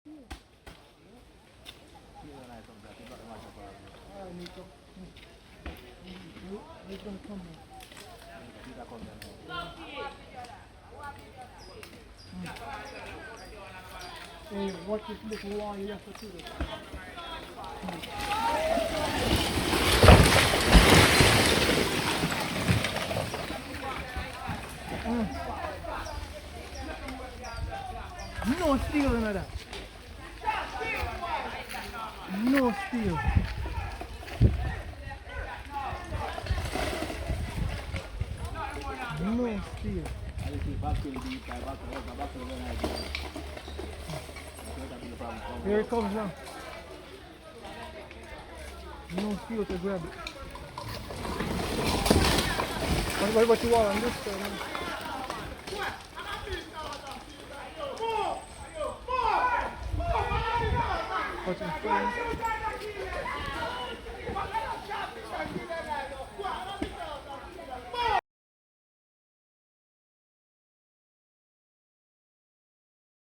Hey, watch this little wall you have to see this. No steel in that. No steel. No steel. Here it comes now. No steel to grab it. What you want on this side? What's in front?